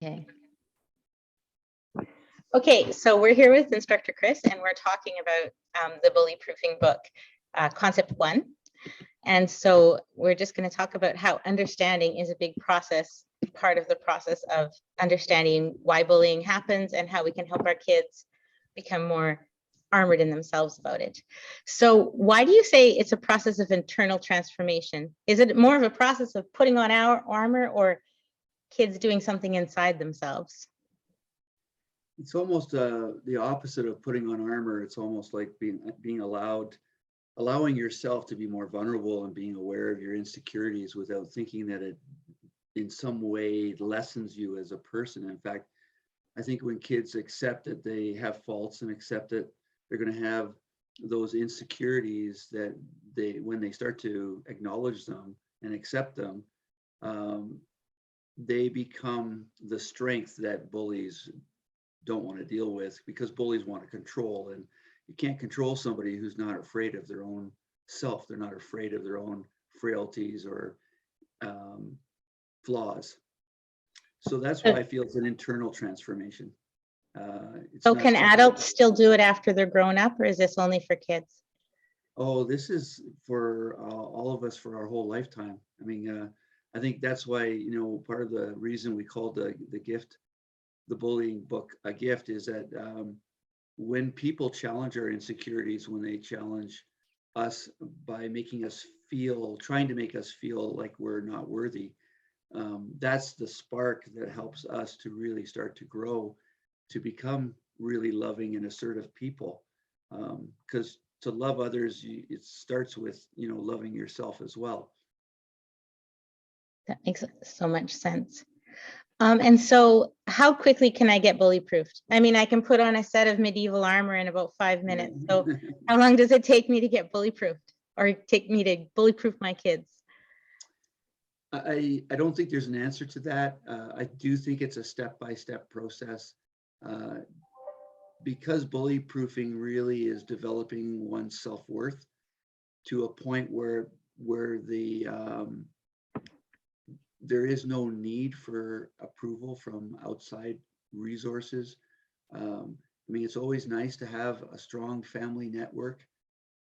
Okay. Okay, so we're here with Instructor Chris, and we're talking about the bully proofing book, concept 1. And so we're just going to talk about how understanding is a big part of the process of understanding why bullying happens and how we can help our kids become more armored in themselves about it. So why do you say it's a process of internal transformation? Is it more of a process of putting on our armor, or kids doing something inside themselves? It's almost the opposite of putting on armor. It's almost like allowing yourself to be more vulnerable and being aware of your insecurities without thinking that it in some way lessens you as a person. In fact, I think when kids accept that they have faults and accept that they're going to have those insecurities, that when they start to acknowledge them and accept them, they become the strength that bullies don't want to deal with, because bullies want to control, and you can't control somebody who's not afraid of their own self. They're not afraid of their own frailties or flaws. So that's why I feel it's an internal transformation. So can adults still do it after they're grown up, or is this only for kids? Oh, this is for all of us for our whole lifetime. I mean, I think that's why, part of the reason we called the gift, the bullying book, a gift, is that when people challenge our insecurities, when they challenge us by trying to make us feel like we're not worthy, that's the spark that helps us to really start to grow, to become really loving and assertive people. Because to love others, it starts with, loving yourself as well. That makes so much sense. And so how quickly can I get bully proofed? I mean, I can put on a set of medieval armor in about 5 minutes. So how long does it take me to get bully proofed, or take me to bully proof my kids? I don't think there's an answer to that. I do think it's a step-by-step process, because bully proofing really is developing one's self-worth to a point where there is no need for approval from outside resources. I mean, it's always nice to have a strong family network,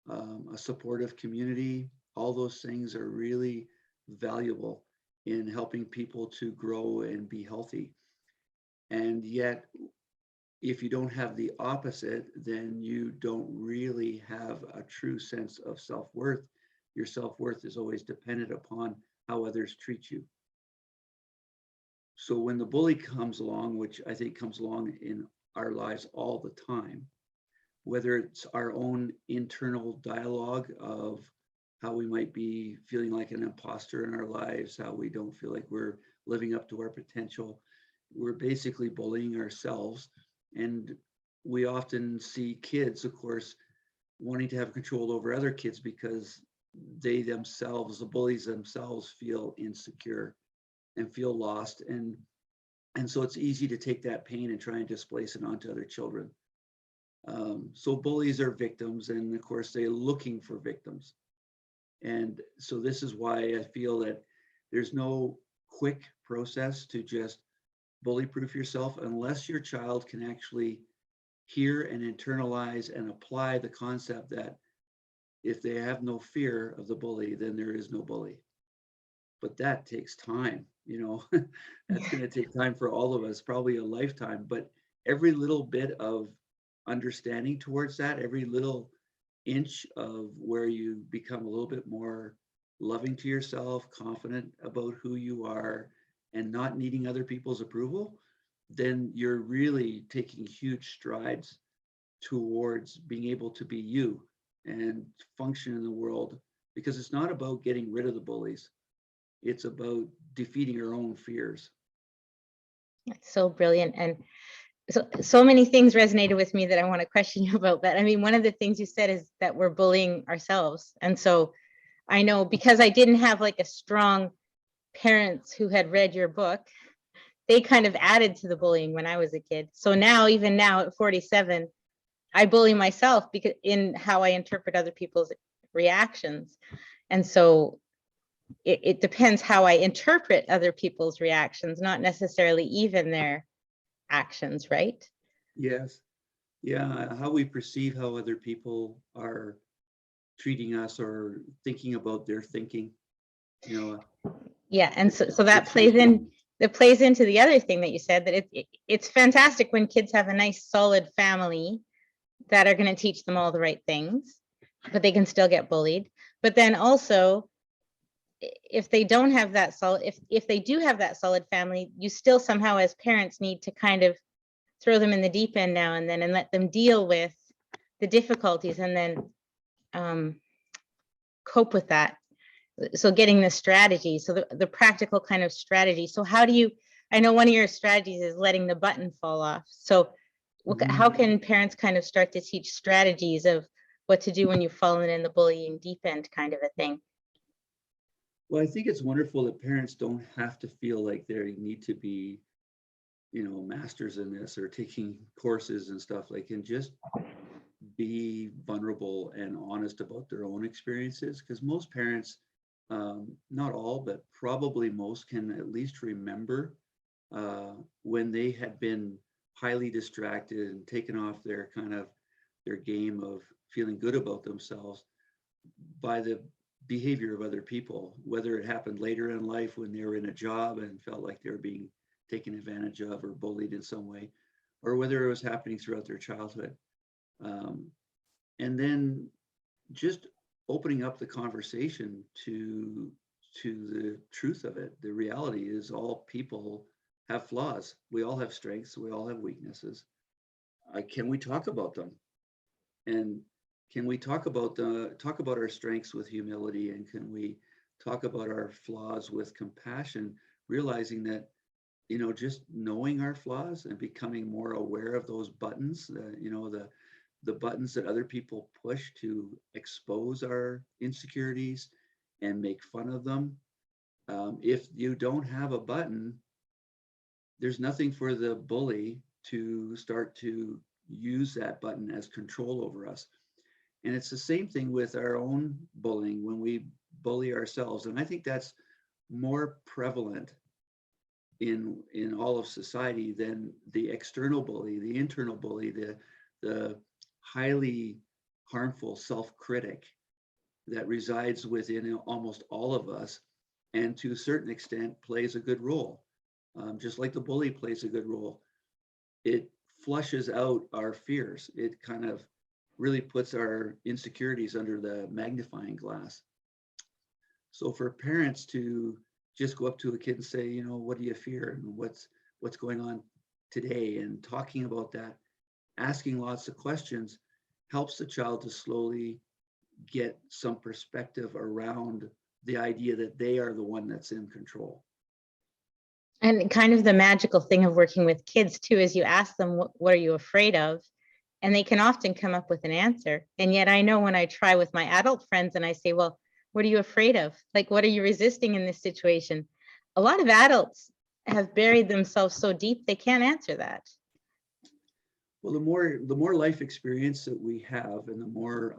a supportive community. All those things are really valuable in helping people to grow and be healthy. And yet, if you don't have the opposite, then you don't really have a true sense of self-worth. Your self-worth is always dependent upon how others treat you. So when the bully comes along, which I think comes along in our lives all the time, whether it's our own internal dialogue of how we might be feeling like an imposter in our lives, how we don't feel like we're living up to our potential, we're basically bullying ourselves. And we often see kids, of course, wanting to have control over other kids because they themselves, the bullies themselves, feel insecure and feel lost. And so it's easy to take that pain and try and displace it onto other children. So bullies are victims, and of course they're looking for victims. And so this is why I feel that there's no quick process to just bully proof yourself unless your child can actually hear and internalize and apply the concept that if they have no fear of the bully, then there is no bully. But that takes time, that's going to take time for all of us, probably a lifetime. But every little bit of understanding towards that, every little inch of where you become a little bit more loving to yourself, confident about who you are, and not needing other people's approval, then you're really taking huge strides towards being able to be you and function in the world. Because it's not about getting rid of the bullies. It's about defeating our own fears. That's so brilliant. And so many things resonated with me that I want to question you about. But I mean, one of the things you said is that we're bullying ourselves. And so I know, because I didn't have like a strong parents who had read your book, they kind of added to the bullying when I was a kid. So now, even now at 47, I bully myself because in how I interpret other people's reactions. And so it depends how I interpret other people's reactions, not necessarily even their actions, right? Yes. Yeah. How we perceive how other people are treating us or thinking about their thinking, you know, Yeah, and so that it's plays in, that plays into the other thing that you said, that it's fantastic when kids have a nice solid family that are going to teach them all the right things, but they can still get bullied. But then also, if they don't have that solid, if they do have that solid family, you still somehow as parents need to kind of throw them in the deep end now and then and let them deal with the difficulties and then cope with that. So getting the strategy, so the practical kind of strategy. So how do you, I know one of your strategies is letting the button fall off. So how can parents kind of start to teach strategies of what to do when you've fallen in the bullying deep end kind of a thing? Well, I think it's wonderful that parents don't have to feel like they need to be, masters in this or taking courses and stuff. Like, and just be vulnerable and honest about their own experiences. Because most parents, not all, but probably most, can at least remember when they had been highly distracted and taken off their their game of feeling good about themselves by the behavior of other people, whether it happened later in life when they were in a job and felt like they were being taken advantage of or bullied in some way, or whether it was happening throughout their childhood. And then just opening up the conversation to the truth of it. The reality is all people have flaws. We all have strengths. We all have weaknesses. Can we talk about them? And can we talk about our strengths with humility, and can we talk about our flaws with compassion, realizing that just knowing our flaws and becoming more aware of those buttons, the buttons that other people push to expose our insecurities and make fun of them. If you don't have a button, there's nothing for the bully to start to use that button as control over us. And it's the same thing with our own bullying when we bully ourselves. And I think that's more prevalent in all of society than the external bully, the internal bully, the highly harmful self-critic that resides within almost all of us, and to a certain extent plays a good role. Just like the bully plays a good role. It flushes out our fears. It kind of really puts our insecurities under the magnifying glass. So for parents to just go up to a kid and say, what do you fear and what's going on today, and talking about that, asking lots of questions, helps the child to slowly get some perspective around the idea that they are the one that's in control. And kind of the magical thing of working with kids too is you ask them, what are you afraid of? And they can often come up with an answer. And yet I know when I try with my adult friends and I say, well, what are you afraid of? Like, what are you resisting in this situation? A lot of adults have buried themselves so deep, they can't answer that. Well, the more life experience that we have, and the more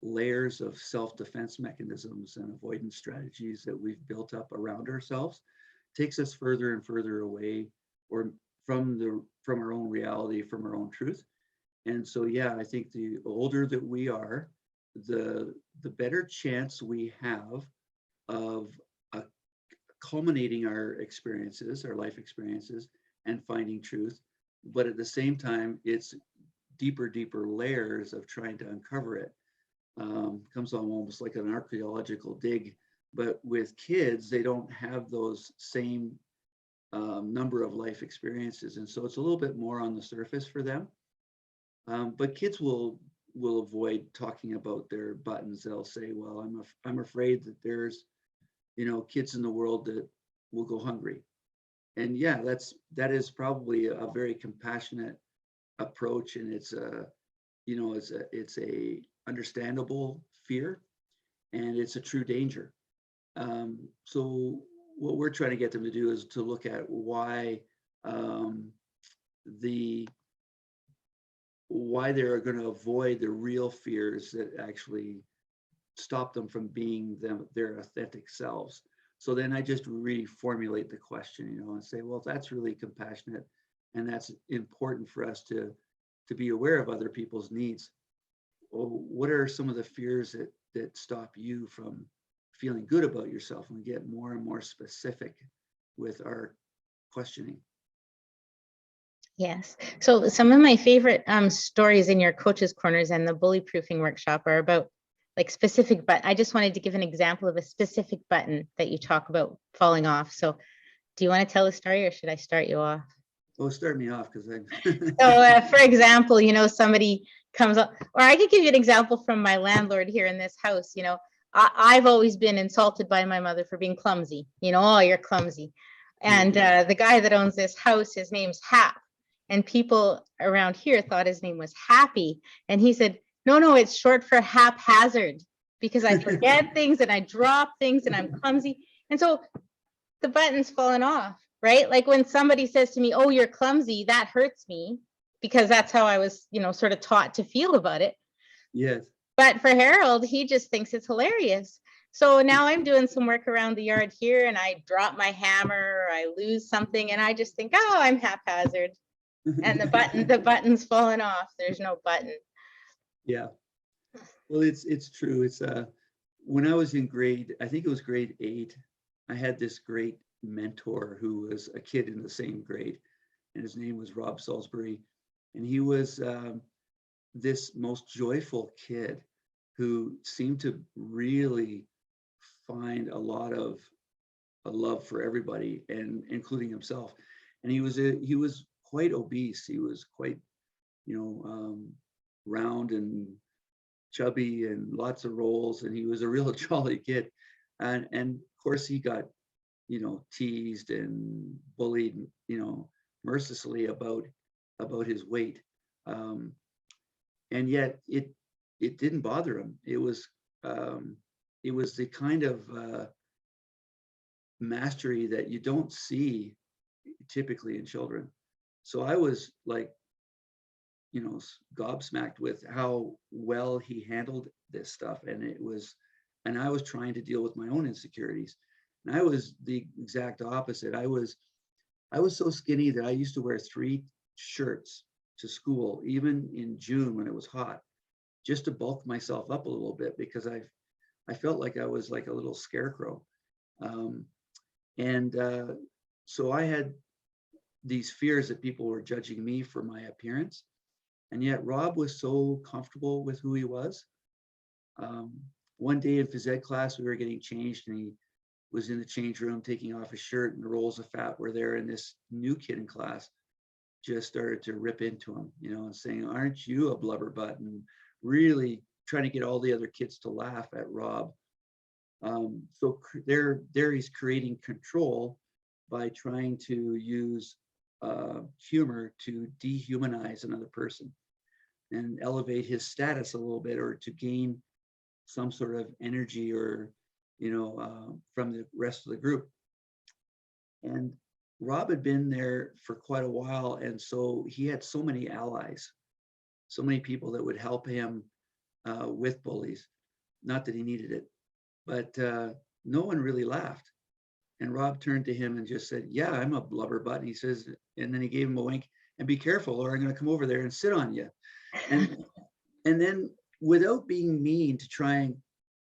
layers of self-defense mechanisms and avoidance strategies that we've built up around ourselves, takes us further and further away or from our own reality, from our own truth. And so, yeah, I think the older that we are, the better chance we have of culminating our experiences, our life experiences, and finding truth. But at the same time, it's deeper layers of trying to uncover it. Comes on almost like an archaeological dig. But with kids, they don't have those same number of life experiences, and so it's a little bit more on the surface for them. But kids will avoid talking about their buttons. They'll say, "Well, I'm afraid that there's, kids in the world that will go hungry." And yeah, that is probably a very compassionate approach, and it's a understandable fear, and it's a true danger. So what we're trying to get them to do is to look at why they're going to avoid the real fears that actually stop them from being their authentic selves. So then I just reformulate the question, you know, and say, well, that's really compassionate, and that's important for us to be aware of other people's needs. Well, what are some of the fears that stop you from feeling good about yourself? And we get more and more specific with our questioning. Yes. So some of my favorite stories in your coaches corners and the bully proofing workshop are about like specific, but I just wanted to give an example of a specific button that you talk about falling off. So do you want to tell a story, or should I start you off? Oh, start me off, because I'm So for example, you know, somebody comes up, or I could give you an example from my landlord here in this house. You know, I've always been insulted by my mother for being clumsy. You know, oh, you're clumsy. And the guy that owns this house, his name's Hap. And people around here thought his name was Happy. And he said, no, it's short for haphazard, because I forget things and I drop things and I'm clumsy. And so the button's fallen off, right? Like when somebody says to me, oh, you're clumsy, that hurts me, because that's how I was, you know, sort of taught to feel about it. Yes. But for Harold, he just thinks it's hilarious. So now I'm doing some work around the yard here, and I drop my hammer, or I lose something, and I just think, oh, I'm haphazard. And the button's fallen off. There's no button. Yeah. Well, it's true. It's when I was in I think it was grade 8, I had this great mentor who was a kid in the same grade, and his name was Rob Salisbury, and he was this most joyful kid who seemed to really find a lot of a love for everybody, and including himself. And he was quite obese. He was quite, you know, round and chubby and lots of rolls, and he was a real jolly kid. And of course he got, you know, teased and bullied, you know, mercilessly about his weight. And yet it didn't bother him. It was the kind of mastery that you don't see typically in children. So I was like, you know, gobsmacked with how well he handled this stuff. And I was trying to deal with my own insecurities. And I was the exact opposite. I was so skinny that I used to wear 3 shirts to school, even in June when it was hot, just to bulk myself up a little bit, because I felt like I was like a little scarecrow. So I had these fears that people were judging me for my appearance. And yet Rob was so comfortable with who he was. One day in phys ed class, we were getting changed, and he was in the change room taking off his shirt, and the rolls of fat were there. And this new kid in class just started to rip into him, you know, and saying, aren't you a blubber butt? And really trying to get all the other kids to laugh at Rob. So there he's creating control by trying to use humor to dehumanize another person and elevate his status a little bit, or to gain some sort of energy, or, you know, from the rest of the group. And Rob had been there for quite a while, and so he had so many allies, so many people that would help him with bullies. Not that he needed it, but no one really laughed. And Rob turned to him and just said, yeah, I'm a blubber butt. And he says, and then he gave him a wink, and be careful, or I'm going to come over there and sit on you. And then, without being mean, to try and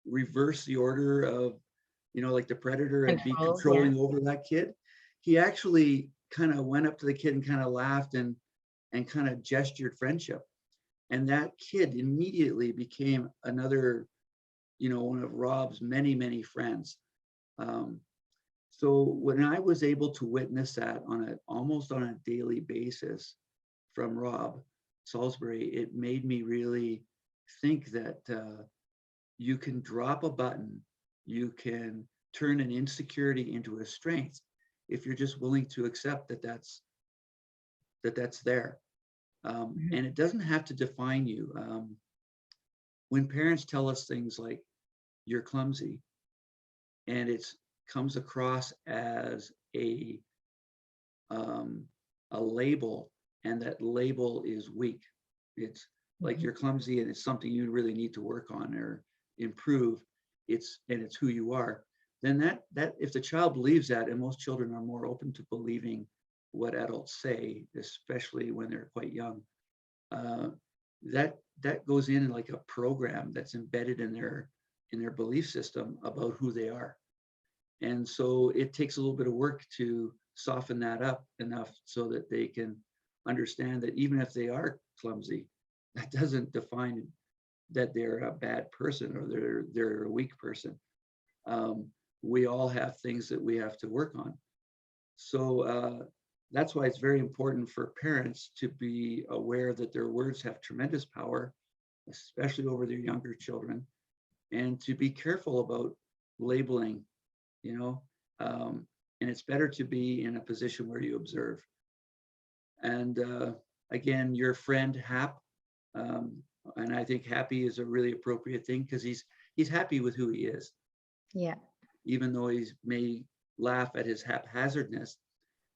reverse the order of, you know, like the predator, and be controlling over that kid, he actually kind of went up to the kid and kind of laughed and kind of gestured friendship. And that kid immediately became another, you know, one of Rob's many, many friends. So when I was able to witness that almost on a daily basis from Rob Salisbury, it made me really think that you can drop a button, you can turn an insecurity into a strength, if you're just willing to accept that that's there. And it doesn't have to define you. When parents tell us things like, you're clumsy, and it comes across as a label, and that label is weak. It's like, you're clumsy and it's something you really need to work on, or improve, it's who you are, then that if the child believes that, and most children are more open to believing what adults say, especially when they're quite young, that goes in like a program that's embedded in their belief system about who they are. And so it takes a little bit of work to soften that up enough so that they can understand that even if they are clumsy, that doesn't define that they're a bad person or they're a weak person. We all have things that we have to work on. So that's why it's very important for parents to be aware that their words have tremendous power, especially over their younger children, and to be careful about labeling, you know, and it's better to be in a position where you observe. And again, your friend Hap, and I think happy is a really appropriate thing because he's happy with who he is. Yeah. Even though he may laugh at his haphazardness,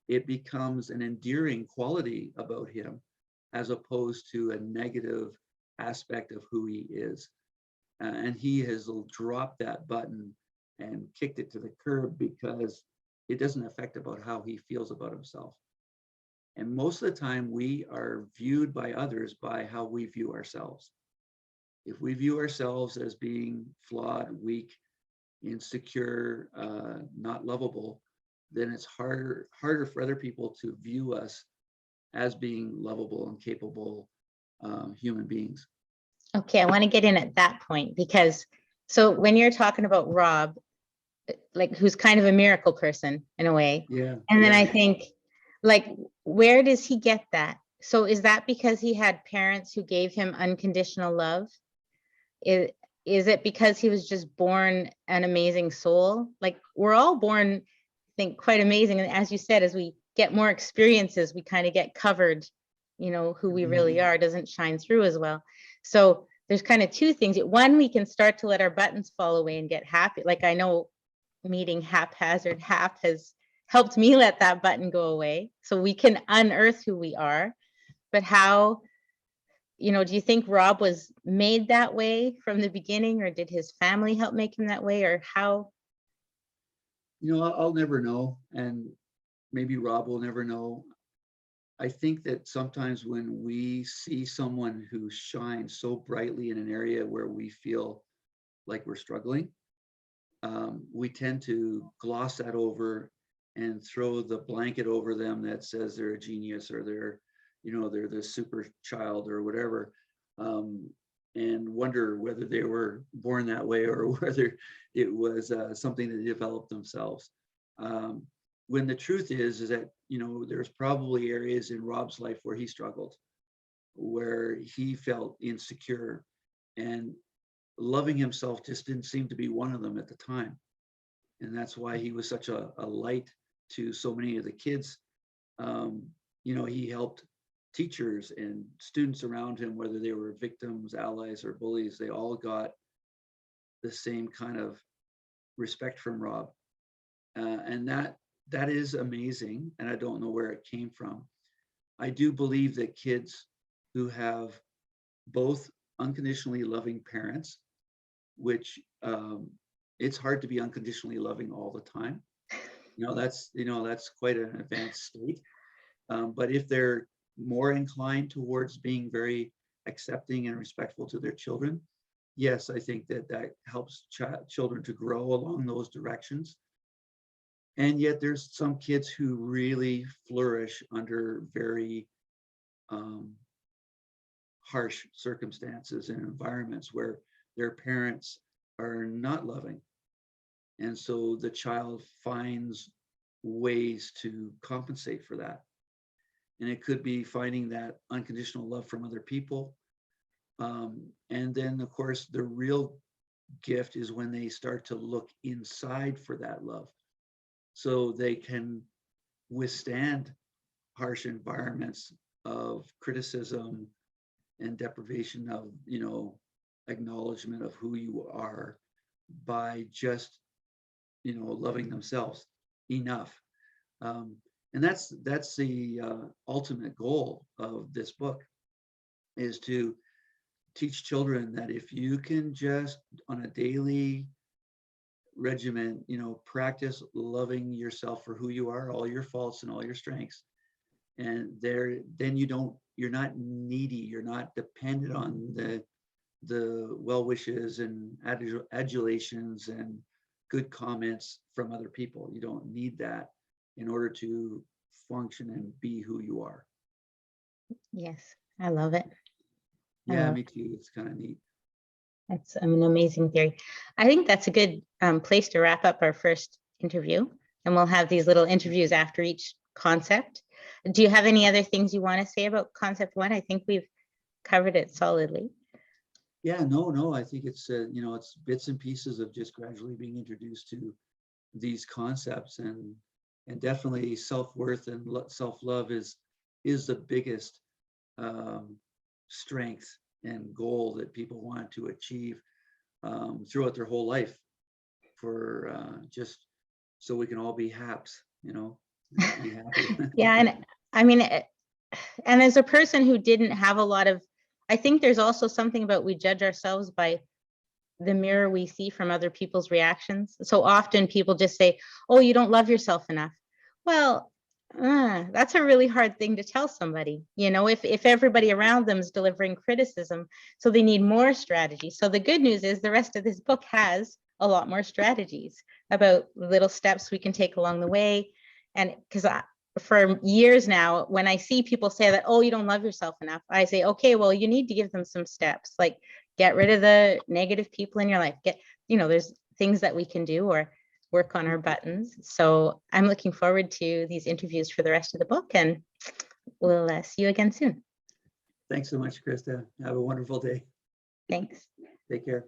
it becomes an endearing quality about him as opposed to a negative aspect of who he is. And he has dropped that button and kicked it to the curb because it doesn't affect about how he feels about himself. And most of the time we are viewed by others by how we view ourselves. If we view ourselves as being flawed, weak, insecure, not lovable, then it's harder for other people to view us as being lovable and capable human beings. Okay, I want to get in at that point because so when you're talking about Rob, like who's kind of a miracle person in a way, Yeah. and then yeah. I think, like, where does he get that? So is that because he had parents who gave him unconditional love? Is it because he was just born an amazing soul? Like we're all born, I think, quite amazing. And as you said, as we get more experiences, we kind of get covered, you know, who we really are doesn't shine through as well. So there's kind of two things. One, we can start to let our buttons fall away and get happy. Like I know meeting haphazard Hap has helped me let that button go away. So we can unearth who we are. But how, you know, do you think Rob was made that way from the beginning, or did his family help make him that way, or how? You know, I'll never know, and maybe Rob will never know. I think that sometimes when we see someone who shines so brightly in an area where we feel like we're struggling, we tend to gloss that over and throw the blanket over them that says they're a genius or they're, you know, they're the super child or whatever, and wonder whether they were born that way or whether it was something that they developed themselves. When the truth is that, you know, there's probably areas in Rob's life where he struggled, where he felt insecure, and loving himself just didn't seem to be one of them at the time. And that's why he was such a light to so many of the kids. You know, he helped teachers and students around him, whether they were victims, allies, or bullies, they all got the same kind of respect from Rob. And that is amazing. And I don't know where it came from. I do believe that kids who have both unconditionally loving parents, which it's hard to be unconditionally loving all the time. That's quite an advanced state. But if they're more inclined towards being very accepting and respectful to their children, yes, I think that helps children to grow along those directions. And yet there's some kids who really flourish under very harsh circumstances and environments where their parents are not loving. And so the child finds ways to compensate for that. And it could be finding that unconditional love from other people. And then, of course, the real gift is when they start to look inside for that love, so they can withstand harsh environments of criticism and deprivation of, you know, acknowledgement of who you are by just, you know, loving themselves enough. And that's the ultimate goal of this book, is to teach children that if you can just on a daily regimen, practice loving yourself for who you are, all your faults and all your strengths. And then you're not needy, you're not dependent on the well wishes and adulations and good comments from other people. You don't need that in order to function and be who you are. Yes, I love it. Yeah, me too. It's kind of neat. That's an amazing theory. I think that's a good place to wrap up our first interview. And we'll have these little interviews after each concept. Do you have any other things you want to say about concept one? I think we've covered it solidly. Yeah, no, I think it's, it's bits and pieces of just gradually being introduced to these concepts, and definitely self-worth and self-love is the biggest strength and goal that people want to achieve throughout their whole life, for just so we can all be haps, be happy. Yeah, and I mean, and as a person who didn't have a lot of, I think there's also something about we judge ourselves by the mirror we see from other people's reactions. So often people just say, oh, you don't love yourself enough. Well, that's a really hard thing to tell somebody, if everybody around them is delivering criticism, so they need more strategy. So the good news is the rest of this book has a lot more strategies about little steps we can take along the way. And because for years now, when I see people say that, oh, you don't love yourself enough, I say, okay, well, you need to give them some steps, like get rid of the negative people in your life. There's things that we can do, or work on our buttons. So I'm looking forward to these interviews for the rest of the book, and we'll see you again soon. Thanks so much, Krista. Have a wonderful day. Thanks. Take care.